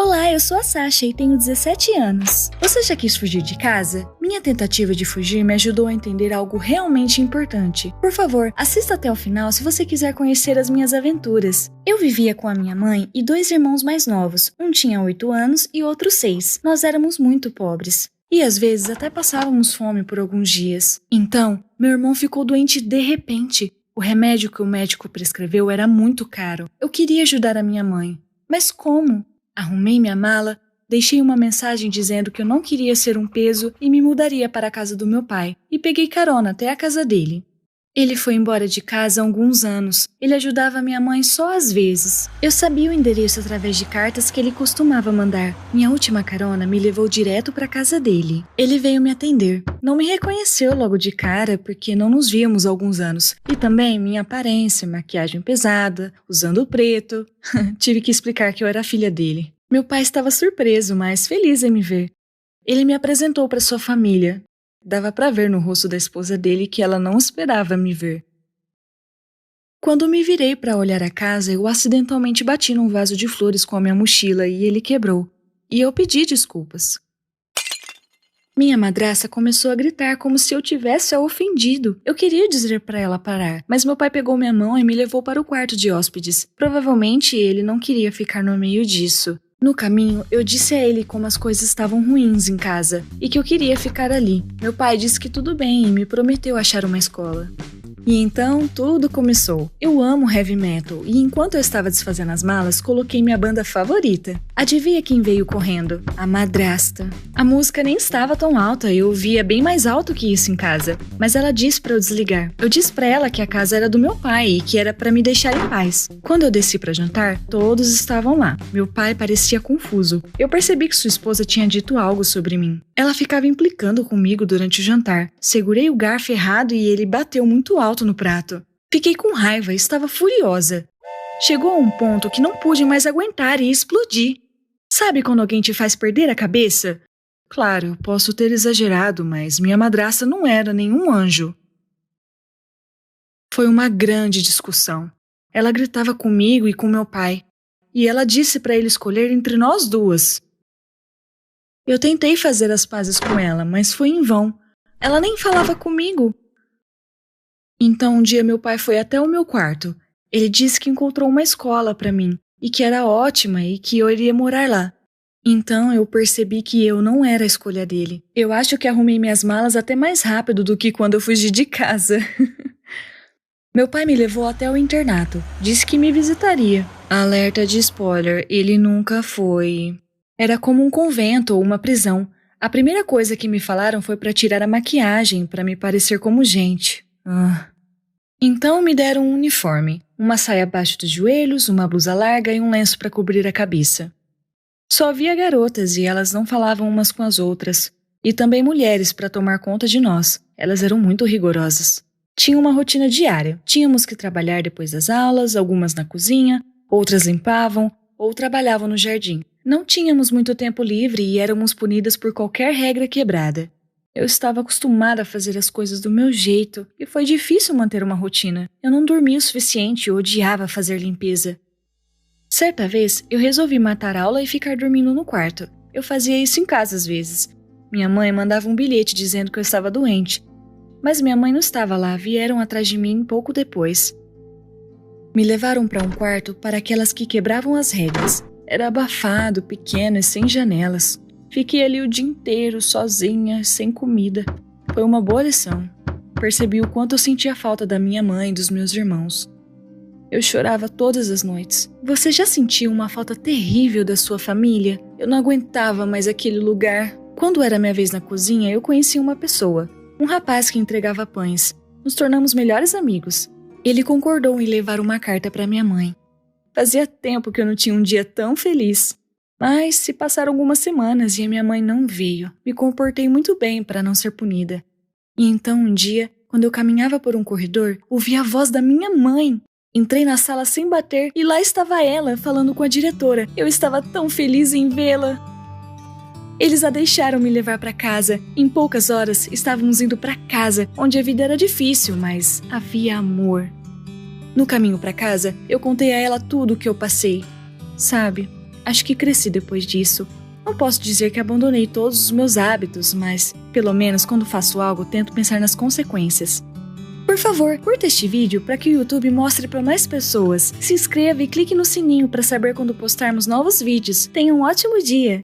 Olá, eu sou a Sasha e tenho 17 anos. Você já quis fugir de casa? Minha tentativa de fugir me ajudou a entender algo realmente importante. Por favor, assista até o final se você quiser conhecer as minhas aventuras. Eu vivia com a minha mãe e 2 irmãos mais novos. Um tinha 8 anos e outro 6. Nós éramos muito pobres. E às vezes até passávamos fome por alguns dias. Então, meu irmão ficou doente de repente. O remédio que o médico prescreveu era muito caro. Eu queria ajudar a minha mãe. Mas como? Arrumei minha mala, deixei uma mensagem dizendo que eu não queria ser um peso e me mudaria para a casa do meu pai, e peguei carona até a casa dele. Ele foi embora de casa há alguns anos. Ele ajudava minha mãe só às vezes. Eu sabia o endereço através de cartas que ele costumava mandar. Minha última carona me levou direto para a casa dele. Ele veio me atender. Não me reconheceu logo de cara porque não nos víamos há alguns anos. E também minha aparência, maquiagem pesada, usando preto. Tive que explicar que eu era filha dele. Meu pai estava surpreso, mas feliz em me ver. Ele me apresentou para sua família. Dava para ver no rosto da esposa dele que ela não esperava me ver. Quando me virei para olhar a casa, eu acidentalmente bati num vaso de flores com a minha mochila e ele quebrou. E eu pedi desculpas. Minha madrasta começou a gritar como se eu tivesse a ofendido. Eu queria dizer para ela parar, mas meu pai pegou minha mão e me levou para o quarto de hóspedes. Provavelmente ele não queria ficar no meio disso. No caminho, eu disse a ele como as coisas estavam ruins em casa e que eu queria ficar ali. Meu pai disse que tudo bem e me prometeu achar uma escola. E então, tudo começou. Eu amo heavy metal e enquanto eu estava desfazendo as malas, coloquei minha banda favorita. Adivinha quem veio correndo? A madrasta. A música nem estava tão alta, eu ouvia bem mais alto que isso em casa. Mas ela disse para eu desligar. Eu disse para ela que a casa era do meu pai e que era para me deixar em paz. Quando eu desci para jantar, todos estavam lá. Meu pai parecia confuso. Eu percebi que sua esposa tinha dito algo sobre mim. Ela ficava implicando comigo durante o jantar. Segurei o garfo errado e ele bateu muito alto no prato. Fiquei com raiva e estava furiosa. Chegou a um ponto que não pude mais aguentar e explodi. Sabe quando alguém te faz perder a cabeça? Claro, posso ter exagerado, mas minha madrasta não era nenhum anjo. Foi uma grande discussão. Ela gritava comigo e com meu pai. E ela disse para ele escolher entre nós duas. Eu tentei fazer as pazes com ela, mas foi em vão. Ela nem falava comigo. Então um dia meu pai foi até o meu quarto. Ele disse que encontrou uma escola para mim e que era ótima e que eu iria morar lá. Então eu percebi que eu não era a escolha dele. Eu acho que arrumei minhas malas até mais rápido do que quando eu fugi de casa. Meu pai me levou até o internato. Disse que me visitaria. Alerta de spoiler, ele nunca foi. Era como um convento ou uma prisão. A primeira coisa que me falaram foi para tirar a maquiagem, para me parecer como gente. Então me deram um uniforme, uma saia abaixo dos joelhos, uma blusa larga e um lenço para cobrir a cabeça. Só via garotas e elas não falavam umas com as outras. E também mulheres para tomar conta de nós. Elas eram muito rigorosas. Tinha uma rotina diária. Tínhamos que trabalhar depois das aulas, algumas na cozinha, outras limpavam ou trabalhavam no jardim. Não tínhamos muito tempo livre e éramos punidas por qualquer regra quebrada. Eu estava acostumada a fazer as coisas do meu jeito e foi difícil manter uma rotina. Eu não dormia o suficiente e odiava fazer limpeza. Certa vez, eu resolvi matar a aula e ficar dormindo no quarto. Eu fazia isso em casa às vezes. Minha mãe mandava um bilhete dizendo que eu estava doente. Mas minha mãe não estava lá, vieram atrás de mim pouco depois. Me levaram para um quarto para aquelas que quebravam as regras. Era abafado, pequeno e sem janelas. Fiquei ali o dia inteiro, sozinha, sem comida. Foi uma boa lição. Percebi o quanto eu sentia falta da minha mãe e dos meus irmãos. Eu chorava todas as noites. Você já sentiu uma falta terrível da sua família? Eu não aguentava mais aquele lugar. Quando era minha vez na cozinha, eu conheci uma pessoa. Um rapaz que entregava pães. Nos tornamos melhores amigos. Ele concordou em levar uma carta para minha mãe. Fazia tempo que eu não tinha um dia tão feliz. Mas se passaram algumas semanas e a minha mãe não veio. Me comportei muito bem para não ser punida. E então um dia, quando eu caminhava por um corredor, ouvi a voz da minha mãe. Entrei na sala sem bater e lá estava ela falando com a diretora. Eu estava tão feliz em vê-la. Eles a deixaram me levar para casa. Em poucas horas estávamos indo para casa, onde a vida era difícil, mas havia amor. No caminho para casa, eu contei a ela tudo o que eu passei. Sabe? Acho que cresci depois disso. Não posso dizer que abandonei todos os meus hábitos, mas, pelo menos quando faço algo, tento pensar nas consequências. Por favor, curta este vídeo para que o YouTube mostre para mais pessoas. Se inscreva e clique no sininho para saber quando postarmos novos vídeos. Tenha um ótimo dia!